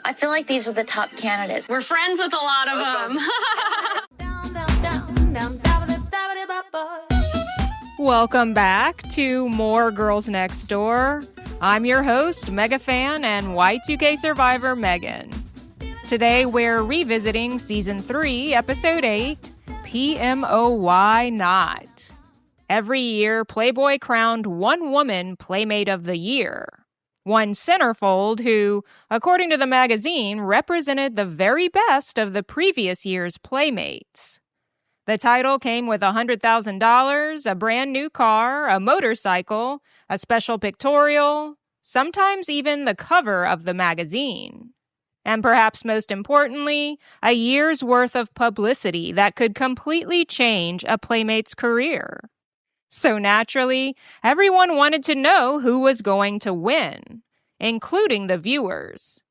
I feel like these are the top candidates. We're friends with a lot of them. Welcome back to More Girls Next Door. I'm your host, mega fan and Y2K survivor Megan. Today we're revisiting Season 3, Episode 8, PMOY Not. Every year, Playboy crowned one woman Playmate of the Year. One centerfold who, according to the magazine, represented the very best of the previous year's Playmates. The title came with $100,000, a brand new car, a motorcycle, a special pictorial, sometimes even the cover of the magazine. And perhaps most importantly, a year's worth of publicity that could completely change a Playmate's career. So naturally, everyone wanted to know who was going to win, including the viewers.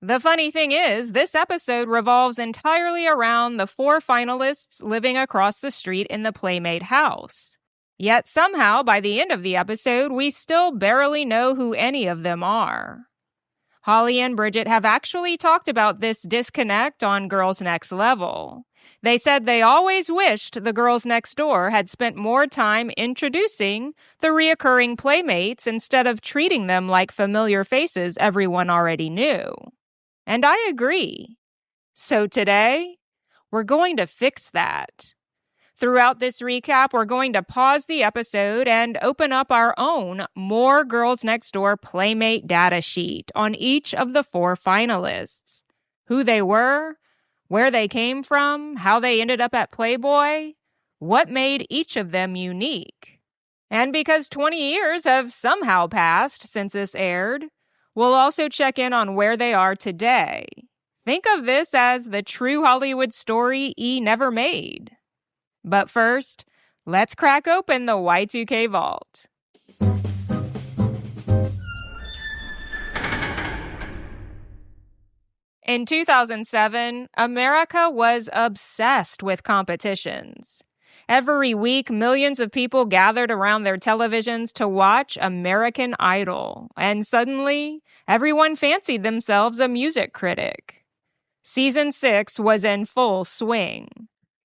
The funny thing is, this episode revolves entirely around the 4 finalists living across the street in the Playmate house. Yet somehow, by the end of the episode, we still barely know who any of them are. Holly and Bridget have actually talked about this disconnect on Girls Next Level. They said they always wished the Girls Next Door had spent more time introducing the reoccurring Playmates instead of treating them like familiar faces everyone already knew. And I agree. So today, we're going to fix that. Throughout this recap, we're going to pause the episode and open up our own More Girls Next Door Playmate data sheet on each of the 4 finalists. Who they were, where they came from, how they ended up at Playboy, what made each of them unique. And because 20 years have somehow passed since this aired, we'll also check in on where they are today. Think of this as the true Hollywood story E never made. But first, let's crack open the Y2K vault. In 2007, America was obsessed with competitions. Every week, millions of people gathered around their televisions to watch American Idol, and suddenly, everyone fancied themselves a music critic. Season 6 was in full swing.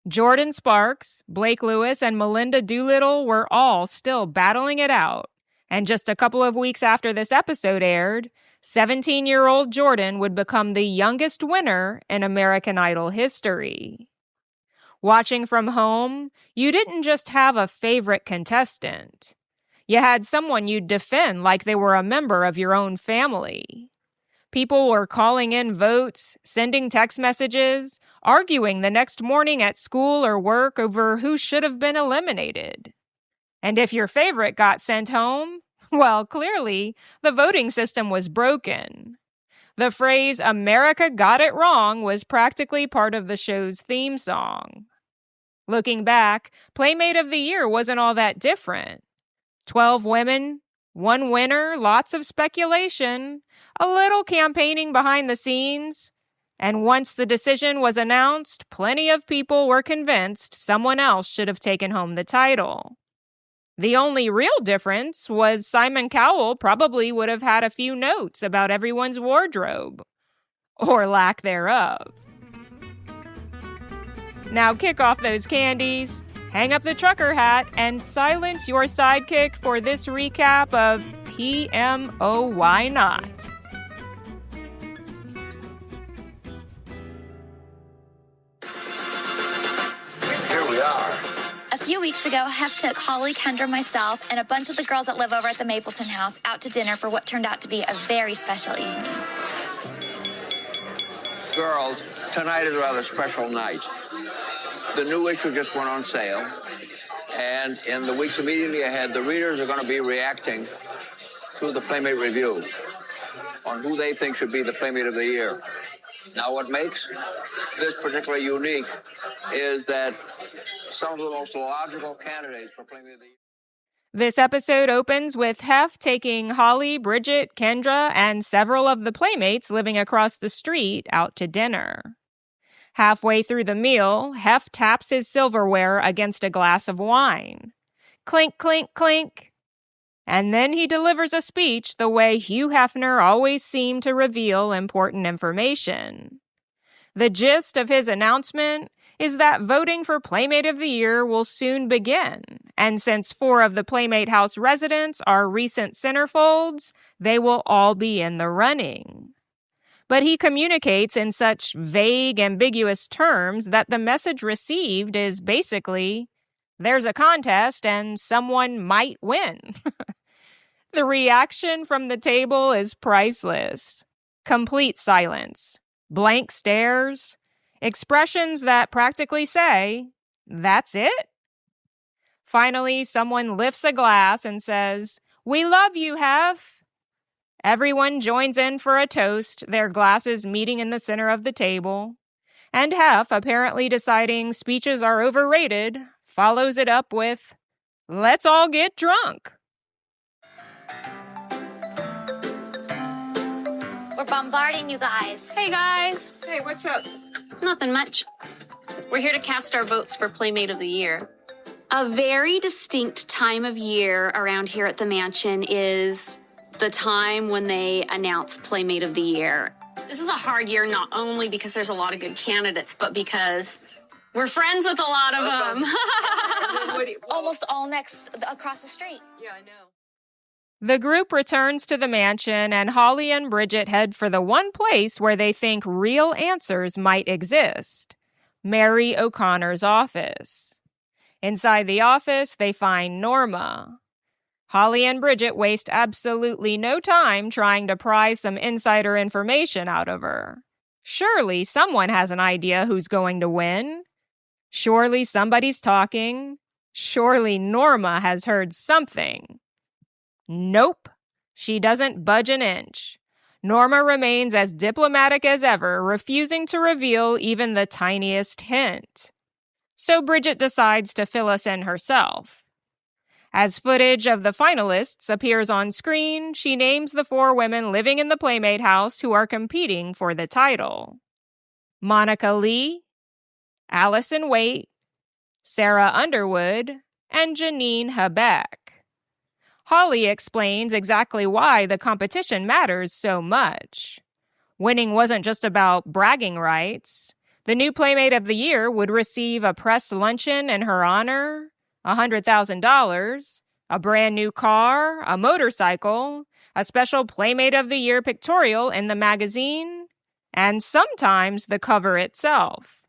Jordan Sparks, Blake Lewis, and Melinda Doolittle were all still battling it out. And just a couple of weeks after this episode aired, 17-year-old Jordan would become the youngest winner in American Idol history. Watching from home, you didn't just have a favorite contestant. You had someone you'd defend like they were a member of your own family. People were calling in votes, sending text messages, arguing the next morning at school or work over who should have been eliminated. And if your favorite got sent home, well, clearly, the voting system was broken. The phrase, "America got it wrong," was practically part of the show's theme song. Looking back, Playmate of the Year wasn't all that different. 12 women, 1 winner, lots of speculation, a little campaigning behind the scenes, and once the decision was announced, plenty of people were convinced someone else should have taken home the title. The only real difference was Simon Cowell probably would have had a few notes about everyone's wardrobe, or lack thereof. Now kick off those candies, hang up the trucker hat, and silence your sidekick for this recap of PMOY Not. Here we are. A few weeks ago, Hef took Holly, Kendra, myself, and a bunch of the girls that live over at the Mapleton house out to dinner for what turned out to be a very special evening. Girls, tonight is a rather special night. The new issue just went on sale, and in the weeks immediately ahead, the readers are going to be reacting to the Playmate review on who they think should be the Playmate of the Year. Now, what makes this particularly unique is that some of the most logical candidates for Playmate of the Year. This episode opens with Hef taking Holly, Bridget, Kendra, and several of the Playmates living across the street out to dinner. Halfway through the meal, Hef taps his silverware against a glass of wine. Clink, clink, clink. And then he delivers a speech the way Hugh Hefner always seemed to reveal important information. The gist of his announcement is that voting for Playmate of the Year will soon begin, and since 4 of the Playmate House residents are recent centerfolds, they will all be in the running. But he communicates in such vague, ambiguous terms that the message received is basically, there's a contest and someone might win. The reaction from the table is priceless. Complete silence, blank stares, expressions that practically say, that's it? Finally, someone lifts a glass and says, "We love you, Hef." Everyone joins in for a toast, their glasses meeting in the center of the table. And Hef, apparently deciding speeches are overrated, follows it up with, "Let's all get drunk." We're bombarding you guys. Hey guys, Hey, what's up? nothing much. We're here to cast our votes for Playmate of the Year. A very distinct time of year around here at the mansion is the time when they announce Playmate of the Year. This is a hard year not only because there's a lot of good candidates, but because we're friends with a lot of them. Almost all across the street. Yeah, I know. The group returns to the mansion, and Holly and Bridget head for the one place where they think real answers might exist, Mary O'Connor's office. Inside the office, they find Norma. Holly and Bridget waste absolutely no time trying to pry some insider information out of her. Surely someone has an idea who's going to win. Surely somebody's talking. Surely Norma has heard something. Nope, she doesn't budge an inch. Norma remains as diplomatic as ever, refusing to reveal even the tiniest hint. So Bridget decides to fill us in herself. As footage of the finalists appears on screen, she names the 4 women living in the Playmate house who are competing for the title. Monica Leigh, Alison Waite, Sara Underwood, and Janine Habeck. Holly explains exactly why the competition matters so much. Winning wasn't just about bragging rights. The new Playmate of the Year would receive a press luncheon in her honor, $100,000, a brand new car, a motorcycle, a special Playmate of the Year pictorial in the magazine, and sometimes the cover itself.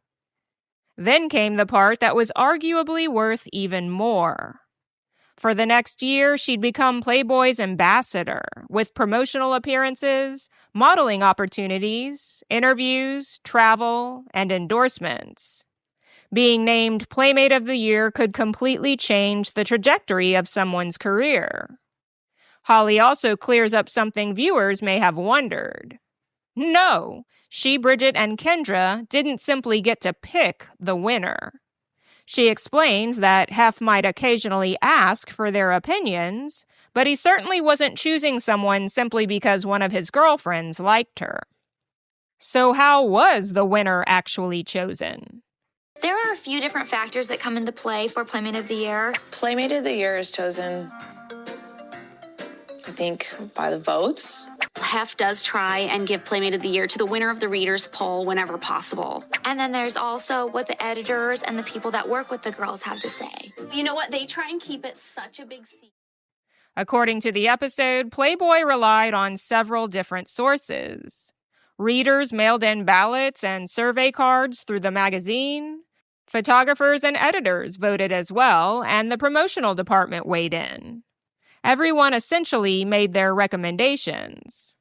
Then came the part that was arguably worth even more. For the next year, she'd become Playboy's ambassador, with promotional appearances, modeling opportunities, interviews, travel, and endorsements. Being named Playmate of the Year could completely change the trajectory of someone's career. Holly also clears up something viewers may have wondered. No, she, Bridget, and Kendra didn't simply get to pick the winner. She explains that Hef might occasionally ask for their opinions, but he certainly wasn't choosing someone simply because one of his girlfriends liked her. So how was the winner actually chosen? There are a few different factors that come into play for Playmate of the Year. Playmate of the Year is chosen, I think, by the votes. Hef does try and give Playmate of the Year to the winner of the readers' poll whenever possible. And then there's also what the editors and the people that work with the girls have to say. You know what? They try and keep it such a big secret. According to the episode, Playboy relied on several different sources. Readers mailed in ballots and survey cards through the magazine. Photographers and editors voted as well, and the promotional department weighed in. Everyone essentially made their recommendations.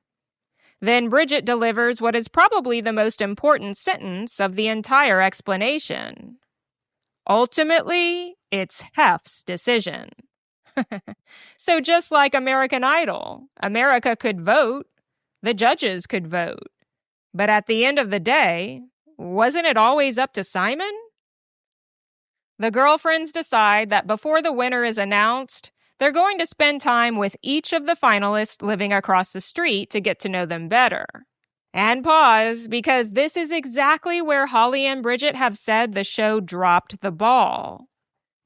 Then Bridget delivers what is probably the most important sentence of the entire explanation. Ultimately, it's Hef's decision. So just like American Idol, America could vote, the judges could vote. But at the end of the day, wasn't it always up to Simon? The girlfriends decide that before the winner is announced, they're going to spend time with each of the finalists living across the street to get to know them better. And pause, because this is exactly where Holly and Bridget have said the show dropped the ball.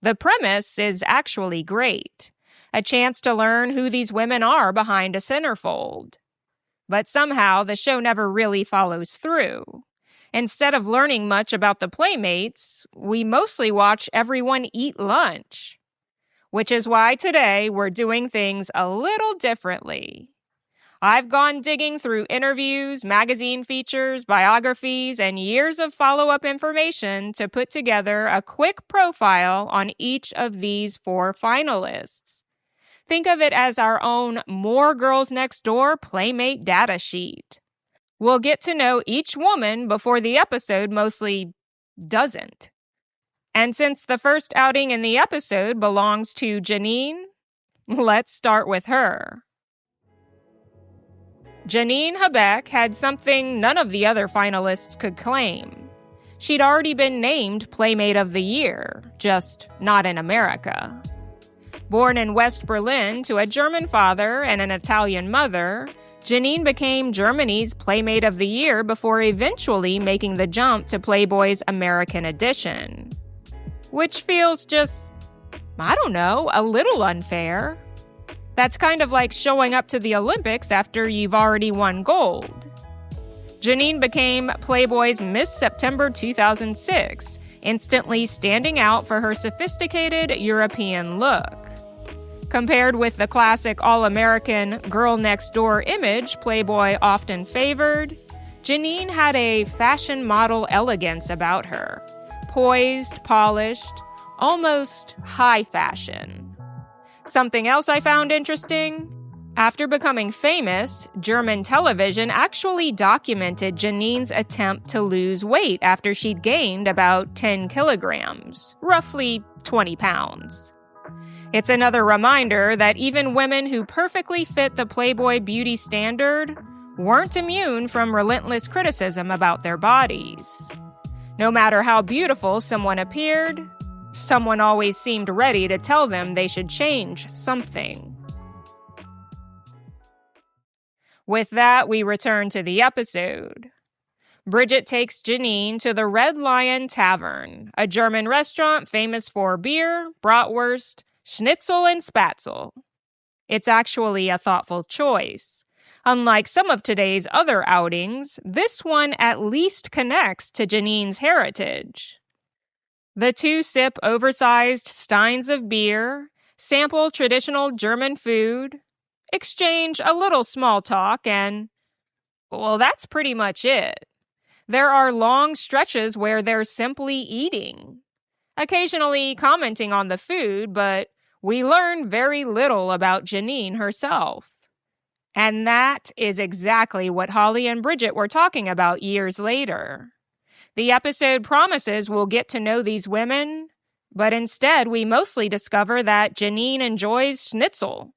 The premise is actually great. a chance to learn who these women are behind a centerfold. But somehow the show never really follows through. Instead of learning much about the Playmates, we mostly watch everyone eat lunch. Which is why today we're doing things a little differently. I've gone digging through interviews, magazine features, biographies, and years of follow-up information to put together a quick profile on each of these 4 finalists. Think of it as our own More Girls Next Door Playmate data sheet. We'll get to know each woman before the episode mostly doesn't. And since the first outing in the episode belongs to Janine, let's start with her. Janine Habeck had something none of the other finalists could claim. She'd already been named Playmate of the Year, just not in America. Born in West Berlin to a German father and an Italian mother, Janine became Germany's Playmate of the Year before eventually making the jump to Playboy's American edition. Which feels just, I don't know, a little unfair. That's kind of like showing up to the Olympics after you've already won gold. Janine became Playboy's Miss September 2006, instantly standing out for her sophisticated European look. Compared with the classic all-American girl next door image Playboy often favored, Janine had a fashion model elegance about her. Poised, polished, almost high fashion. Something else I found interesting? After becoming famous, German television actually documented Janine's attempt to lose weight after she'd gained about 10 kilograms, roughly 20 pounds. It's another reminder that even women who perfectly fit the Playboy beauty standard weren't immune from relentless criticism about their bodies. No matter how beautiful someone appeared, someone always seemed ready to tell them they should change something. With that, we return to the episode. Bridget takes Janine to the Red Lion Tavern, a German restaurant famous for beer, bratwurst, schnitzel, and spatzel. It's actually a thoughtful choice. Unlike some of today's other outings, this one at least connects to Janine's heritage. The two sip oversized steins of beer, sample traditional German food, exchange a little small talk, and, well, that's pretty much it. There are long stretches where they're simply eating, occasionally commenting on the food, but we learn very little about Janine herself. And that is exactly what Holly and Bridget were talking about years later. The episode promises we'll get to know these women, but instead we mostly discover that Janine enjoys schnitzel.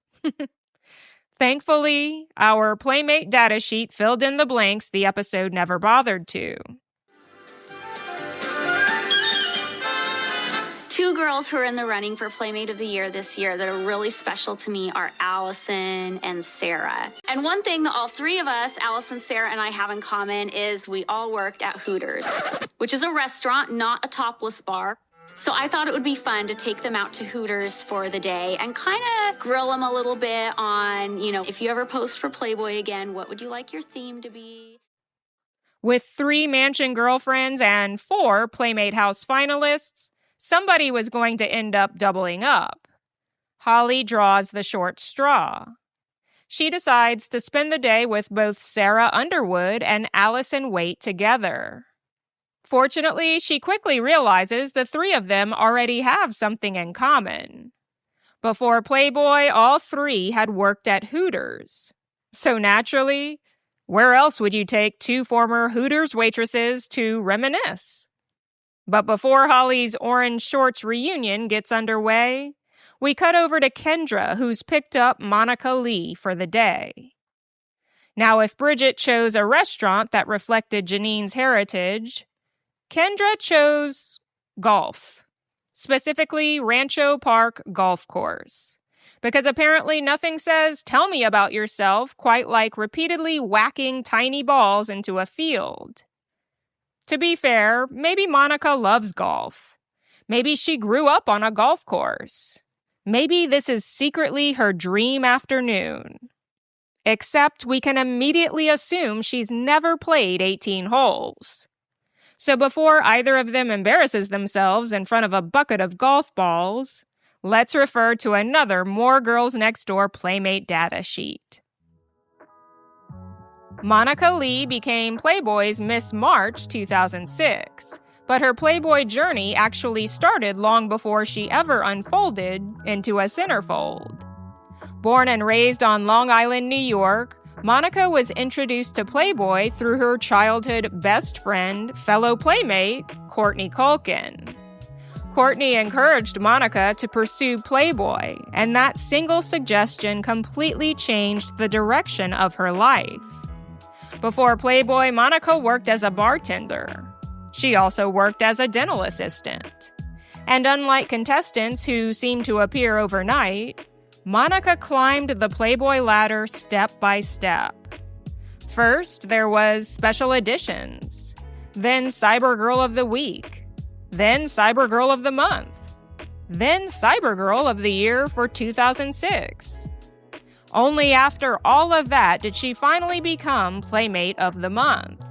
Thankfully, our Playmate data sheet filled in the blanks the episode never bothered to. Two girls who are in the running for Playmate of the Year this year that are really special to me are Alison and Sara. And one thing that all 3 of us, Alison, Sara, and I have in common is we all worked at Hooters, which is a restaurant, not a topless bar. So I thought it would be fun to take them out to Hooters for the day and kind of grill them a little bit on, if you ever post for Playboy again, what would you like your theme to be? With 3 mansion girlfriends and 4 Playmate House finalists, somebody was going to end up doubling up. Holly draws the short straw. She decides to spend the day with both Sara Underwood and Alison Waite together. Fortunately, she quickly realizes the 3 of them already have something in common. Before Playboy, all 3 had worked at Hooters. So naturally, where else would you take 2 former Hooters waitresses to reminisce? But before Holly's orange shorts reunion gets underway, we cut over to Kendra, who's picked up Monica Leigh for the day. Now, if Bridget chose a restaurant that reflected Janine's heritage, Kendra chose golf, specifically Rancho Park Golf Course, because apparently nothing says "tell me about yourself" quite like repeatedly whacking tiny balls into a field. To be fair, maybe Monica loves golf. Maybe she grew up on a golf course. Maybe this is secretly her dream afternoon. Except we can immediately assume she's never played 18 holes. So before either of them embarrasses themselves in front of a bucket of golf balls, let's refer to another More Girls Next Door Playmate data sheet. Monica Leigh became Playboy's Miss March 2006, but her Playboy journey actually started long before she ever unfolded into a centerfold. Born and raised on Long Island, New York, Monica was introduced to Playboy through her childhood best friend, fellow Playmate, Courtney Culkin. Courtney encouraged Monica to pursue Playboy, and that single suggestion completely changed the direction of her life. Before Playboy, Monica worked as a bartender. She also worked as a dental assistant. And unlike contestants who seem to appear overnight, Monica climbed the Playboy ladder step by step. First, there was Special Editions, then Cyber Girl of the Week, then Cyber Girl of the Month, then Cyber Girl of the Year for 2006. Only after all of that did she finally become Playmate of the Month.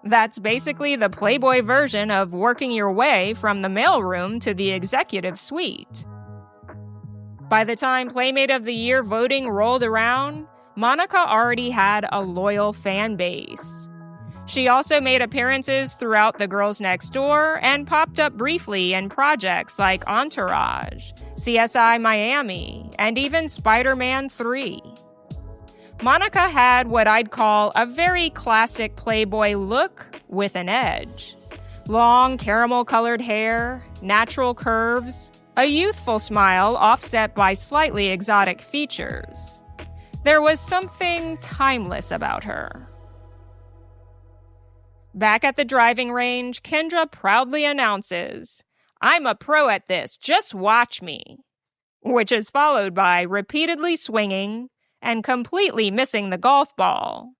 That's basically the Playboy version of working your way from the mailroom to the executive suite. By the time Playmate of the Year voting rolled around, Monica already had a loyal fan base. She also made appearances throughout The Girls Next Door and popped up briefly in projects like Entourage, CSI Miami, and even Spider-Man 3. Monica had what I'd call a very classic Playboy look with an edge. Long caramel-colored hair, natural curves, a youthful smile offset by slightly exotic features. There was something timeless about her. Back at the driving range, Kendra proudly announces, "I'm a pro at this, just watch me," which is followed by repeatedly swinging and completely missing the golf ball.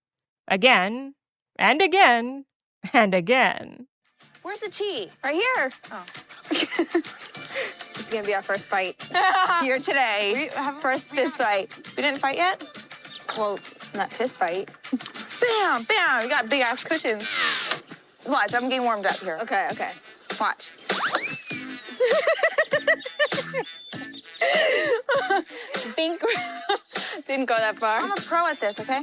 Again, and again, and again. Where's the tee? Right here. Oh. This is gonna be our first fight here today. First fist fight. We didn't fight yet? Well, not fist fight. Bam, bam. We got big ass cushions. Watch, I'm getting warmed up here. Okay, okay. Watch. Bink. Didn't go that far. I'm a pro at this, okay?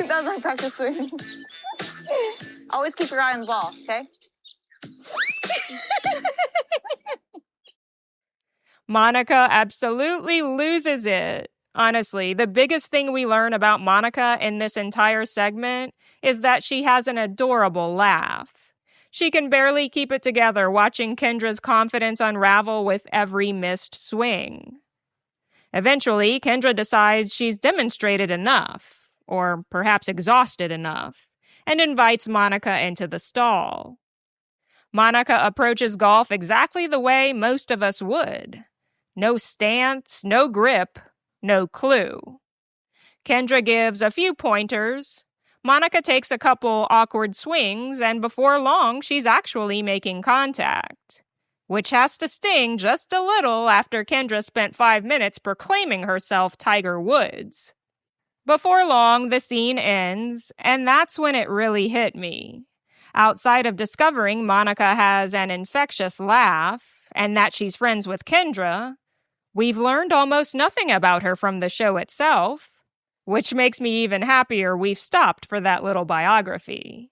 That was my practice swing. Always keep your eye on the ball, okay? Monica absolutely loses it. Honestly, the biggest thing we learn about Monica in this entire segment is that she has an adorable laugh. She can barely keep it together watching Kendra's confidence unravel with every missed swing. Eventually, Kendra decides she's demonstrated enough, or perhaps exhausted enough, and invites Monica into the stall. Monica approaches golf exactly the way most of us would. No stance, no grip, no clue. Kendra gives a few pointers. Monica takes a couple awkward swings, and before long, she's actually making contact, which has to sting just a little after Kendra spent 5 minutes proclaiming herself Tiger Woods. Before long, the scene ends, and that's when it really hit me. Outside of discovering Monica has an infectious laugh and that she's friends with Kendra, we've learned almost nothing about her from the show itself, which makes me even happier we've stopped for that little biography.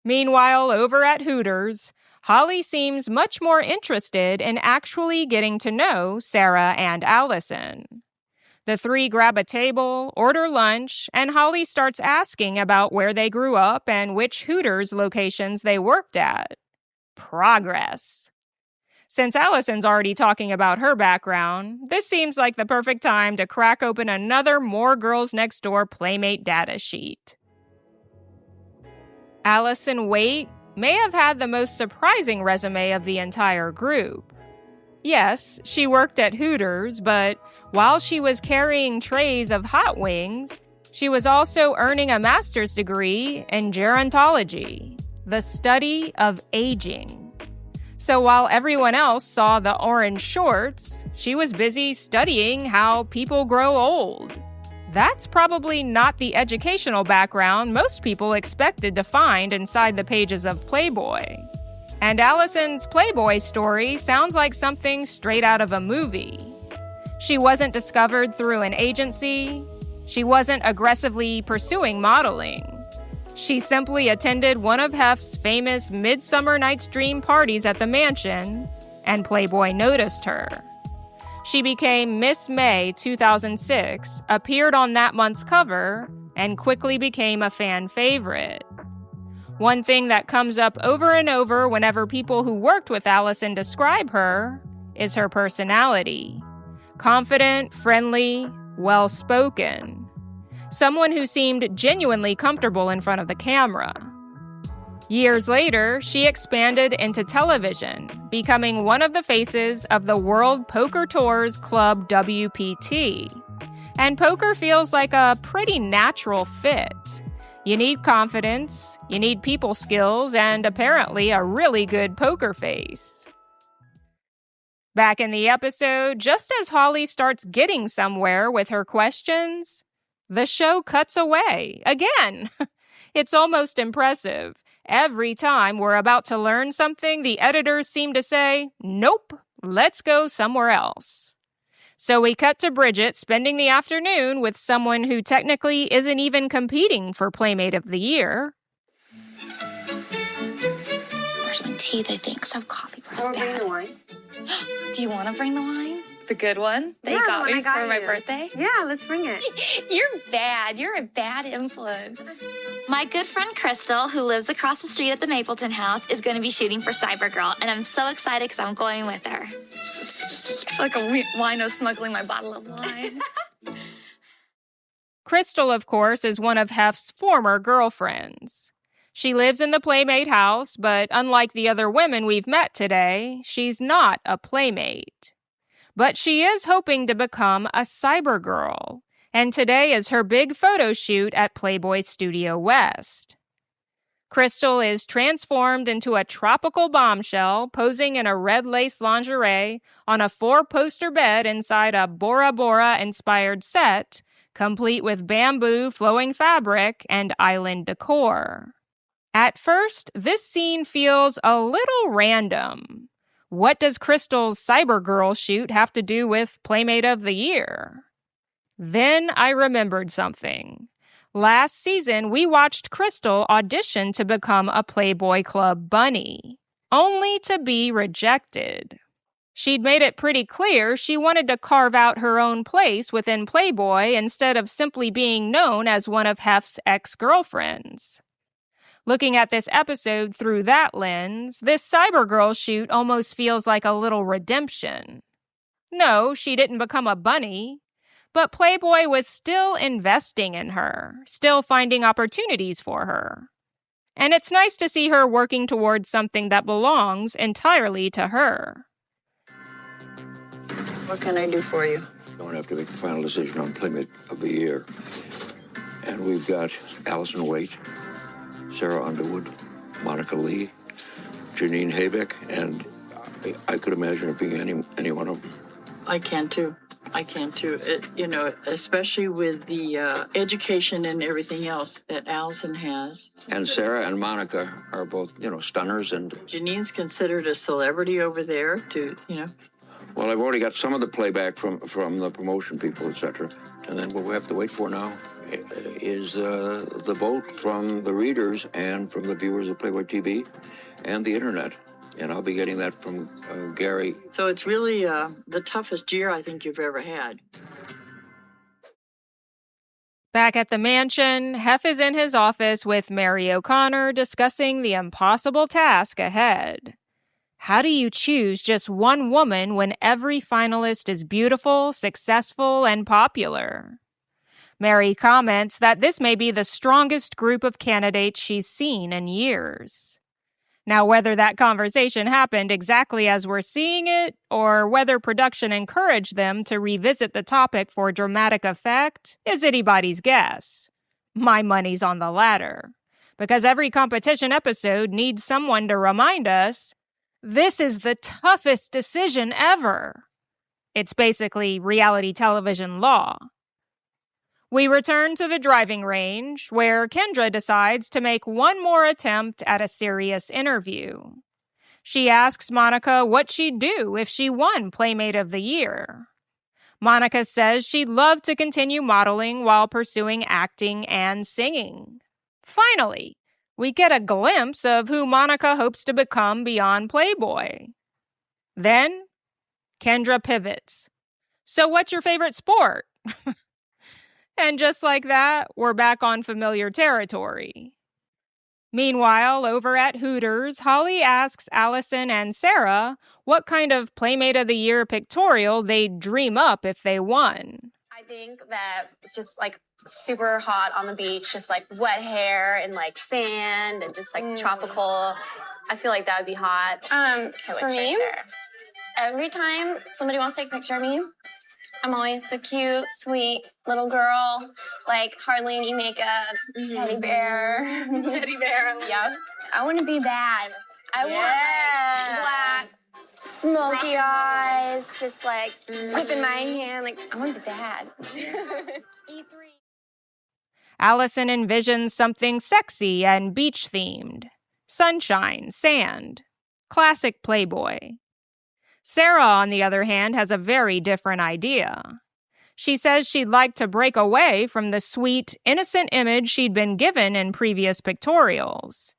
Meanwhile, over at Hooters, Holly seems much more interested in actually getting to know Sara and Alison. The three grab a table, order lunch, and Holly starts asking about where they grew up and which Hooters locations they worked at. Progress. Since Alison's already talking about her background, this seems like the perfect time to crack open another More Girls Next Door Playmate data sheet. Alison Waite may have had the most surprising resume of the entire group. Yes, she worked at Hooters, but while she was carrying trays of hot wings, she was also earning a master's degree in gerontology, the study of aging. So while everyone else saw the orange shorts, she was busy studying how people grow old. That's probably not the educational background most people expected to find inside the pages of Playboy. And Alison's Playboy story sounds like something straight out of a movie. She wasn't discovered through an agency. She wasn't aggressively pursuing modeling. She simply attended one of Hef's famous Midsummer Night's Dream parties at the mansion, and Playboy noticed her. She became Miss May 2006, appeared on that month's cover, and quickly became a fan favorite. One thing that comes up over and over whenever people who worked with Alison describe her is her personality. Confident, friendly, well-spoken. Someone who seemed genuinely comfortable in front of the camera. Years later, she expanded into television, becoming one of the faces of the World Poker Tour's Club WPT. And poker feels like a pretty natural fit. You need confidence, you need people skills, and apparently a really good poker face. Back in the episode, just as Holly starts getting somewhere with her questions, the show cuts away again. It's almost impressive. Every time we're about to learn something, the editors seem to say, nope, let's go somewhere else. So we cut to Bridget spending the afternoon with someone who technically isn't even competing for Playmate of the Year. Where's my teeth, I think? So coffee breath Or bring bad. the wine. Do you want to bring the wine? The good one that you got me for my birthday? Yeah, let's bring it. You're bad. You're a bad influence. My good friend Crystal, who lives across the street at the Mapleton house, is going to be shooting for Cybergirl, and I'm so excited because I'm going with her. It's like a wino smuggling my bottle of wine. Crystal, of course, is one of Hef's former girlfriends. She lives in the Playmate house, but unlike the other women we've met today, she's not a Playmate. But she is hoping to become a Cybergirl, and today is her big photo shoot at Playboy Studio West. Crystal is transformed into a tropical bombshell, posing in a red lace lingerie on a 4-poster bed inside a Bora Bora-inspired set, complete with bamboo flowing fabric and island decor. At first, this scene feels a little random. What does Crystal's Cybergirl shoot have to do with Playmate of the Year? Then I remembered something. Last season, we watched Crystal audition to become a Playboy Club bunny, only to be rejected. She'd made it pretty clear she wanted to carve out her own place within Playboy instead of simply being known as one of Hef's ex-girlfriends. Looking at this episode through that lens, this Cybergirl shoot almost feels like a little redemption. No, she didn't become a bunny, but Playboy was still investing in her, still finding opportunities for her. And it's nice to see her working towards something that belongs entirely to her. What can I do for you? Don't have to make the final decision on Playmate of the Year. And we've got Alison Waite, Sara Underwood, Monica Leigh, Janine Habeck, and I could imagine it being any one of them. I can too. Especially with the education and everything else that Alison has. And Sara and Monica are both, stunners. And Janine's considered a celebrity over there too, well, I've already got some of the playback from the promotion people, etc. And then what we have to wait for now is the vote from the readers and from the viewers of Playboy TV and the internet. And I'll be getting that from Gary. So it's really the toughest year I think you've ever had. Back at the mansion, Hef is in his office with Mary O'Connor discussing the impossible task ahead. How do you choose just one woman when every finalist is beautiful, successful, and popular? Mary comments that this may be the strongest group of candidates she's seen in years. Now, whether that conversation happened exactly as we're seeing it, or whether production encouraged them to revisit the topic for dramatic effect, is anybody's guess. My money's on the latter. Because every competition episode needs someone to remind us This is the toughest decision ever. It's basically reality television law. We return to the driving range, where Kendra decides to make one more attempt at a serious interview. She asks Monica what she'd do if she won Playmate of the Year. Monica says she'd love to continue modeling while pursuing acting and singing. Finally, we get a glimpse of who Monica hopes to become beyond Playboy. Then, Kendra pivots. So what's your favorite sport? And just like that, we're back on familiar territory. Meanwhile, over at Hooters, Holly asks Alison and Sara what kind of Playmate of the Year pictorial they'd dream up if they won. I think that just like super hot on the beach, just like wet hair and like sand and just like tropical. I feel like that would be hot. For me, every time somebody wants to take a picture of me, I'm always the cute, sweet little girl, like hardly any makeup, teddy bear. Teddy bear. Yeah. I want to be bad. I want like, black, smoky eyes, just like whipping my hand. Like, I want to be bad. E3. Alison envisions something sexy and beach-themed. Sunshine, sand. Classic Playboy. Sara, on the other hand, has a very different idea. She says she'd like to break away from the sweet, innocent image she'd been given in previous pictorials.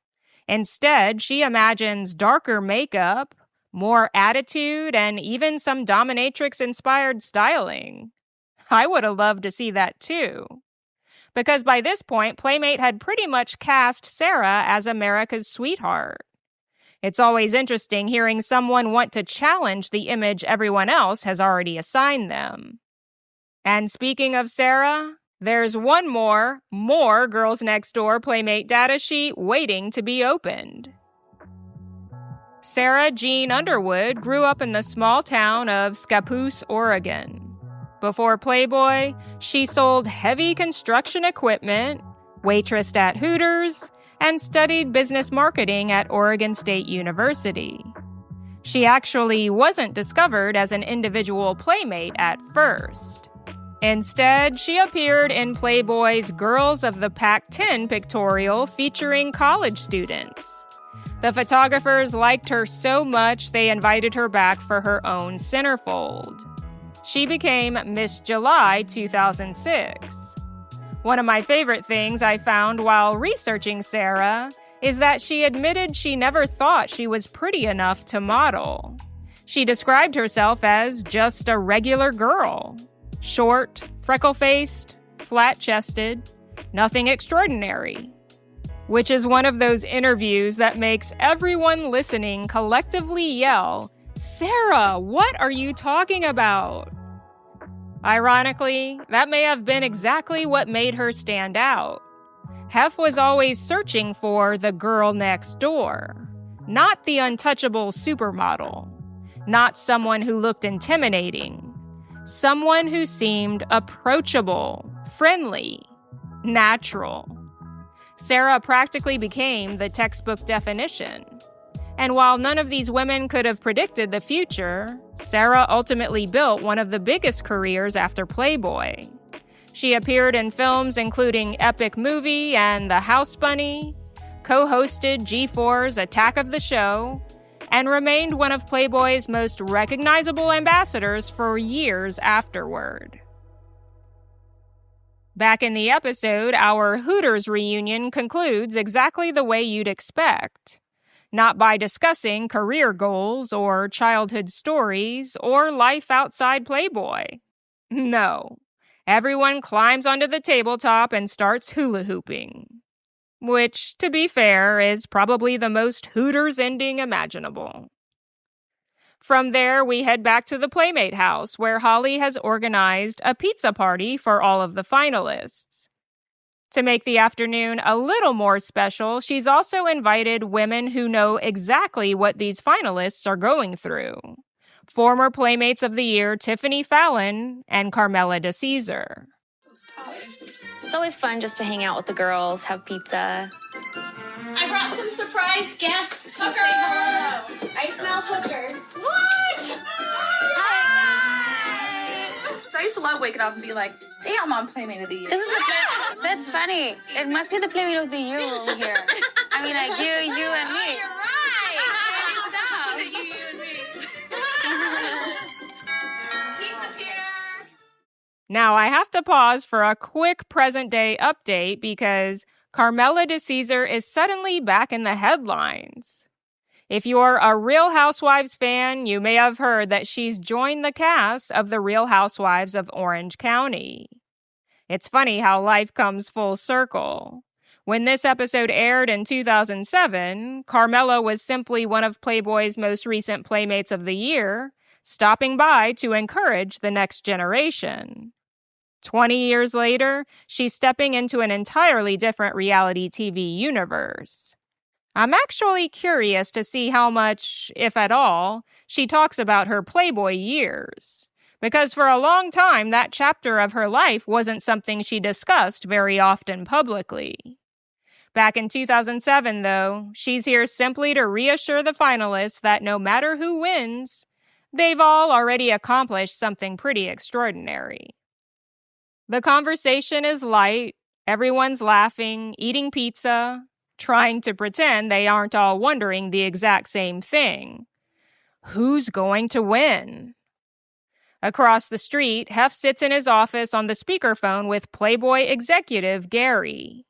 Instead, she imagines darker makeup, more attitude, and even some dominatrix-inspired styling. I would have loved to see that too. Because by this point, Playmate had pretty much cast Sara as America's sweetheart. It's always interesting hearing someone want to challenge the image everyone else has already assigned them. And speaking of Sara, there's one more Girls Next Door Playmate data sheet waiting to be opened. Sara Jean Underwood grew up in the small town of Scappoose, Oregon. Before Playboy, she sold heavy construction equipment, waitressed at Hooters, and studied business marketing at Oregon State University. She actually wasn't discovered as an individual Playmate at first. Instead, she appeared in Playboy's Girls of the Pac-10 pictorial featuring college students. The photographers liked her so much they invited her back for her own centerfold. She became Miss July 2006. One of my favorite things I found while researching Sara is that she admitted she never thought she was pretty enough to model. She described herself as just a regular girl. Short, freckle-faced, flat-chested, nothing extraordinary. Which is one of those interviews that makes everyone listening collectively yell, "Sara, what are you talking about?" Ironically, that may have been exactly what made her stand out. Hef was always searching for the girl next door, not the untouchable supermodel, not someone who looked intimidating, someone who seemed approachable, friendly, natural. Sara practically became the textbook definition. And while none of these women could have predicted the future, Sara ultimately built one of the biggest careers after Playboy. She appeared in films including Epic Movie and The House Bunny, co-hosted G4's Attack of the Show, and remained one of Playboy's most recognizable ambassadors for years afterward. Back in the episode, our Hooters reunion concludes exactly the way you'd expect. Not by discussing career goals or childhood stories or life outside Playboy. No, everyone climbs onto the tabletop and starts hula hooping. Which, to be fair, is probably the most Hooters ending imaginable. From there, we head back to the Playmate house, where Holly has organized a pizza party for all of the finalists. To make the afternoon a little more special, she's also invited women who know exactly what these finalists are going through. Former Playmates of the Year Tiffany Fallon and Carmela DeCesar. It's always fun just to hang out with the girls, have pizza. I brought some surprise guests to say hello. I smell hookers. What? I used to love waking up and be like, damn, I'm Playmate of the Year. That's funny. It must be the Playmate of the Year over here. I mean, like you and me. You're right. Pizza's here. Now, I have to pause for a quick present-day update because Carmela de Caesar is suddenly back in the headlines. If you're a Real Housewives fan, you may have heard that she's joined the cast of The Real Housewives of Orange County. It's funny how life comes full circle. When this episode aired in 2007, Carmela was simply one of Playboy's most recent Playmates of the Year, stopping by to encourage the next generation. 20 years later, she's stepping into an entirely different reality TV universe. I'm actually curious to see how much, if at all, she talks about her Playboy years. Because for a long time, that chapter of her life wasn't something she discussed very often publicly. Back in 2007, though, she's here simply to reassure the finalists that no matter who wins, they've all already accomplished something pretty extraordinary. The conversation is light, everyone's laughing, eating pizza, trying to pretend they aren't all wondering the exact same thing. Who's going to win? Across the street, Hef sits in his office on the speakerphone with Playboy executive Gary.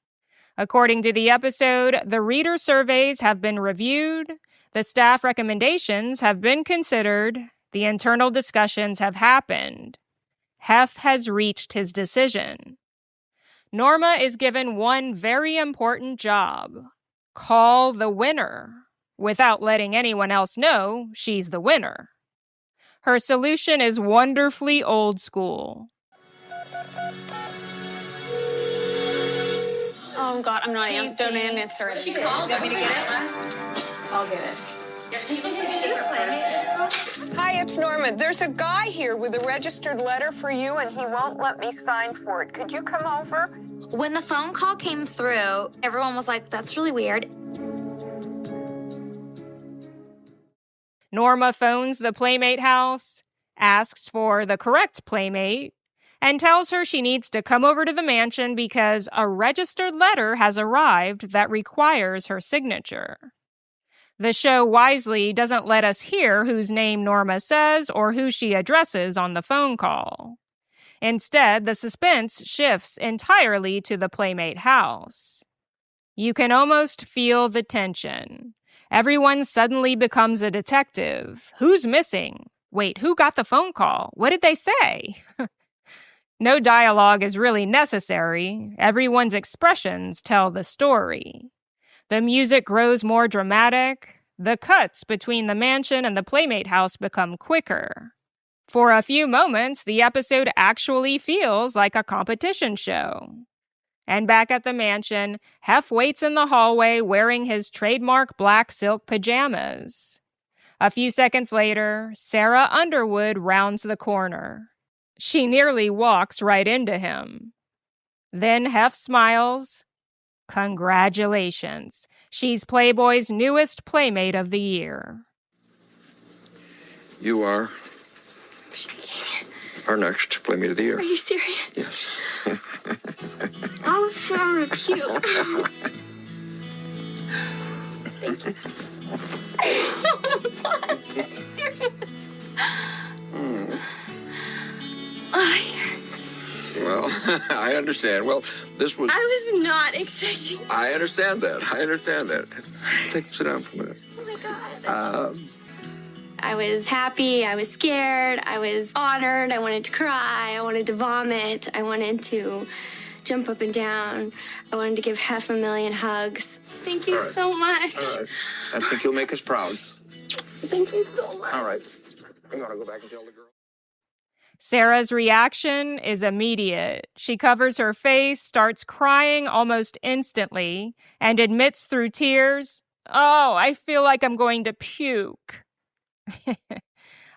According to the episode, the reader surveys have been reviewed, the staff recommendations have been considered, the internal discussions have happened. Hef has reached his decision. Norma is given one very important job: call the winner, without letting anyone else know she's the winner. Her solution is wonderfully old school. Oh, God, I'm not don't answer it. She called. Want me to get it last? I'll get it. Hi, it's Norma. There's a guy here with a registered letter for you, and he won't let me sign for it. Could you come over? When the phone call came through, everyone was like, that's really weird. Norma phones the Playmate house, asks for the correct Playmate, and tells her she needs to come over to the mansion because a registered letter has arrived that requires her signature. The show wisely doesn't let us hear whose name Norma says or who she addresses on the phone call. Instead, the suspense shifts entirely to the Playmate house. You can almost feel the tension. Everyone suddenly becomes a detective. Who's missing? Wait, who got the phone call? What did they say? No dialogue is really necessary. Everyone's expressions tell the story. The music grows more dramatic. The cuts between the mansion and the Playmate house become quicker. For a few moments, the episode actually feels like a competition show. And back at the mansion, Hef waits in the hallway wearing his trademark black silk pajamas. A few seconds later, Sara Underwood rounds the corner. She nearly walks right into him. Then Hef smiles. Congratulations. She's Playboy's newest Playmate of the Year. You are our next Playmate of the Year. Are you serious? Yes. Oh, Sara, cute. Thank you. Well, I understand. Well, this was... I was not expecting. I understand that. Sit down for a minute. Oh my God. I was happy. I was scared. I was honored. I wanted to cry. I wanted to vomit. I wanted to jump up and down. I wanted to give Hef a million hugs. Thank you so much. All right. I think you'll make us proud. Thank you so much. All right. I'm going to go back and tell the girl. Sara's reaction is immediate. She covers her face, starts crying almost instantly, and admits through tears, "Oh, I feel like I'm going to puke."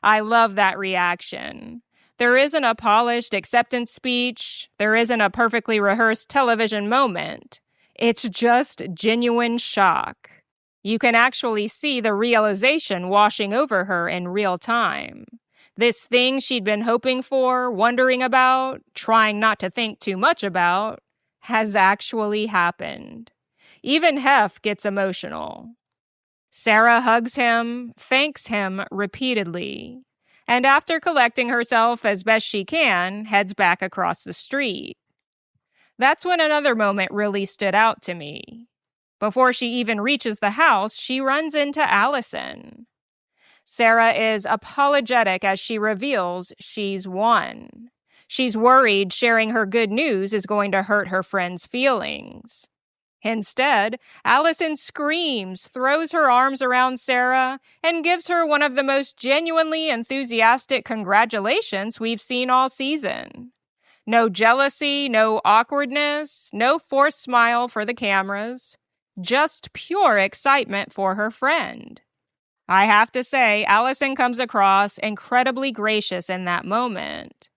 I love that reaction. There isn't a polished acceptance speech. There isn't a perfectly rehearsed television moment. It's just genuine shock. You can actually see the realization washing over her in real time. This thing she'd been hoping for, wondering about, trying not to think too much about, has actually happened. Even Hef gets emotional. Sara hugs him, thanks him repeatedly, and after collecting herself as best she can, heads back across the street. That's when another moment really stood out to me. Before she even reaches the house, she runs into Alison. Sara is apologetic as she reveals she's won. She's worried sharing her good news is going to hurt her friend's feelings. Instead, Alison screams, throws her arms around Sara, and gives her one of the most genuinely enthusiastic congratulations we've seen all season. No jealousy, no awkwardness, no forced smile for the cameras. Just pure excitement for her friend. I have to say, Alison comes across incredibly gracious in that moment.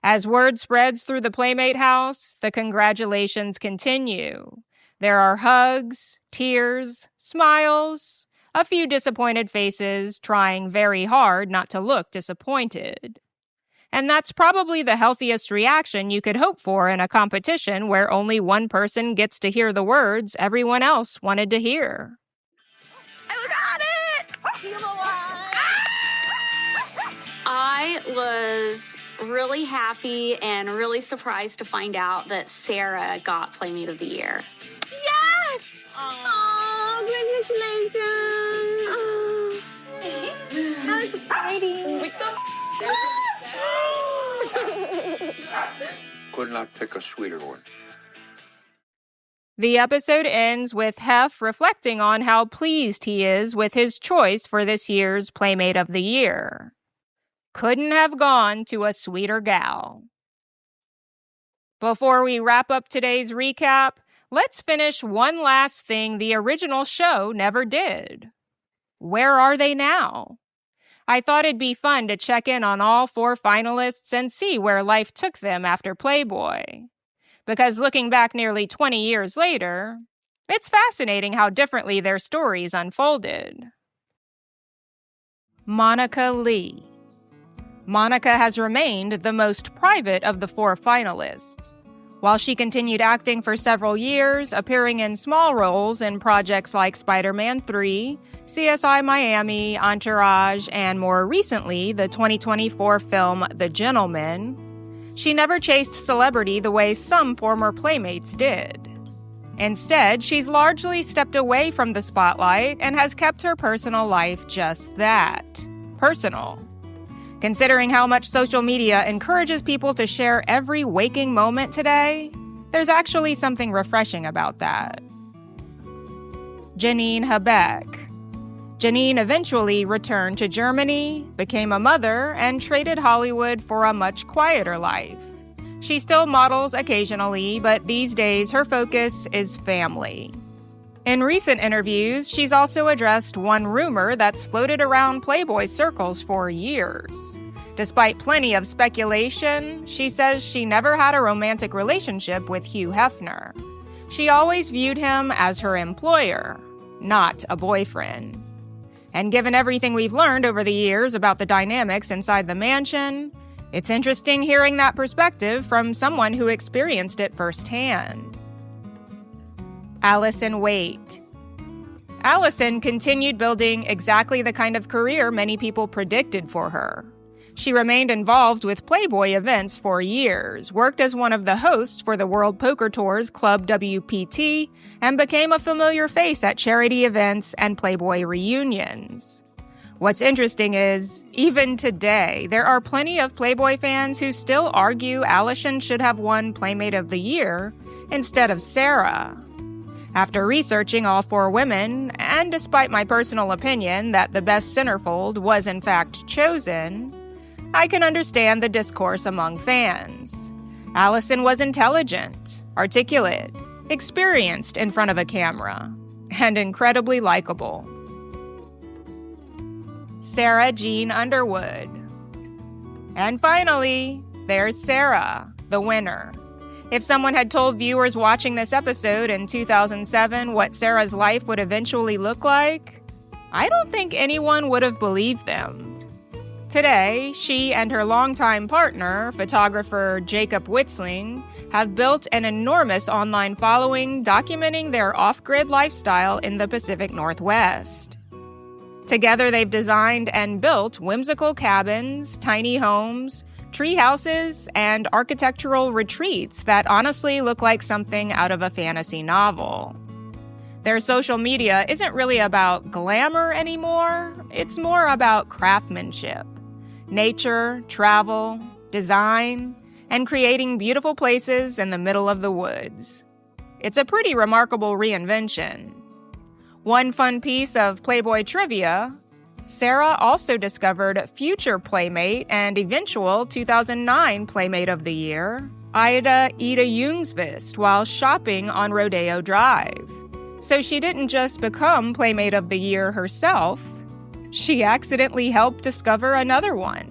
As word spreads through the Playmate house, the congratulations continue. There are hugs, tears, smiles, a few disappointed faces trying very hard not to look disappointed. And that's probably the healthiest reaction you could hope for in a competition where only one person gets to hear the words everyone else wanted to hear. I got it! I was really happy and really surprised to find out that Sara got Playmate of the Year. Yes! Oh, congratulations! How exciting! Could not pick a sweeter one. The episode ends with Hef reflecting on how pleased he is with his choice for this year's Playmate of the Year. Couldn't have gone to a sweeter gal. Before we wrap up today's recap, let's finish one last thing the original show never did. Where are they now? I thought it'd be fun to check in on all 4 finalists and see where life took them after Playboy. Because looking back nearly 20 years later, it's fascinating how differently their stories unfolded. Monica Leigh. Monica has remained the most private of the 4 finalists. While she continued acting for several years, appearing in small roles in projects like Spider-Man 3, CSI Miami, Entourage, and more recently, the 2024 film The Gentleman, she never chased celebrity the way some former Playmates did. Instead, she's largely stepped away from the spotlight and has kept her personal life just that, personal. Considering how much social media encourages people to share every waking moment today, there's actually something refreshing about that. Janine Habeck. Janine eventually returned to Germany, became a mother, and traded Hollywood for a much quieter life. She still models occasionally, but these days her focus is family. In recent interviews, she's also addressed one rumor that's floated around Playboy circles for years. Despite plenty of speculation, she says she never had a romantic relationship with Hugh Hefner. She always viewed him as her employer, not a boyfriend. And given everything we've learned over the years about the dynamics inside the mansion, it's interesting hearing that perspective from someone who experienced it firsthand. Alison Waite. Alison continued building exactly the kind of career many people predicted for her. She remained involved with Playboy events for years, worked as one of the hosts for the World Poker Tour's Club WPT, and became a familiar face at charity events and Playboy reunions. What's interesting is, even today, there are plenty of Playboy fans who still argue Alison should have won Playmate of the Year instead of Sara. After researching all 4 women, and despite my personal opinion that the best centerfold was in fact chosen, I can understand the discourse among fans. Alison was intelligent, articulate, experienced in front of a camera, and incredibly likable. Sara Jean Underwood. And finally, there's Sara, the winner. If someone had told viewers watching this episode in 2007 what Sara's life would eventually look like, I don't think anyone would have believed them. Today, she and her longtime partner, photographer Jacob Witzling, have built an enormous online following documenting their off-grid lifestyle in the Pacific Northwest. Together, they've designed and built whimsical cabins, tiny homes, tree houses, and architectural retreats that honestly look like something out of a fantasy novel. Their social media isn't really about glamour anymore, it's more about craftsmanship. Nature, travel, design, and creating beautiful places in the middle of the woods. It's a pretty remarkable reinvention. One fun piece of Playboy trivia, Sara also discovered future Playmate and eventual 2009 Playmate of the Year, Ida Jungsvist, while shopping on Rodeo Drive. So she didn't just become Playmate of the Year herself, she accidentally helped discover another one.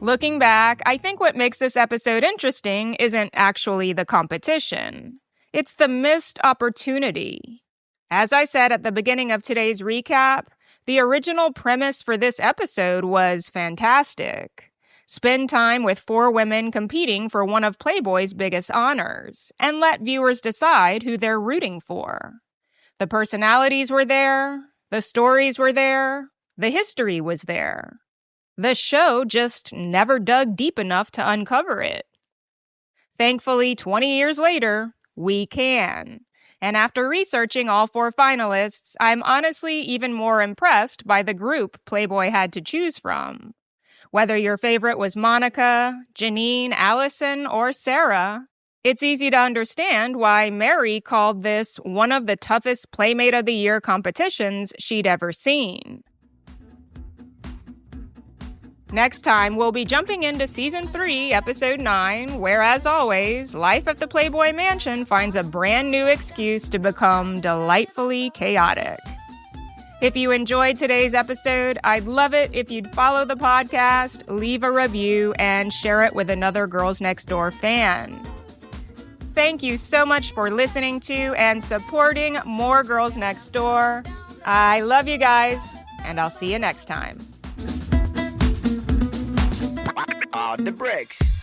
Looking back, I think what makes this episode interesting isn't actually the competition. It's the missed opportunity. As I said at the beginning of today's recap, the original premise for this episode was fantastic. Spend time with 4 women competing for one of Playboy's biggest honors, and let viewers decide who they're rooting for. The personalities were there, the stories were there, the history was there. The show just never dug deep enough to uncover it. Thankfully, 20 years later, we can. And after researching all 4 finalists, I'm honestly even more impressed by the group Playboy had to choose from. Whether your favorite was Monica, Janine, Alison, or Sara, it's easy to understand why Mary called this one of the toughest Playmate of the Year competitions she'd ever seen. Next time, we'll be jumping into Season 3, Episode 9, where, as always, life at the Playboy Mansion finds a brand new excuse to become delightfully chaotic. If you enjoyed today's episode, I'd love it if you'd follow the podcast, leave a review, and share it with another Girls Next Door fan. Thank you so much for listening to and supporting more Girls Next Door. I love you guys, and I'll see you next time. On the bricks.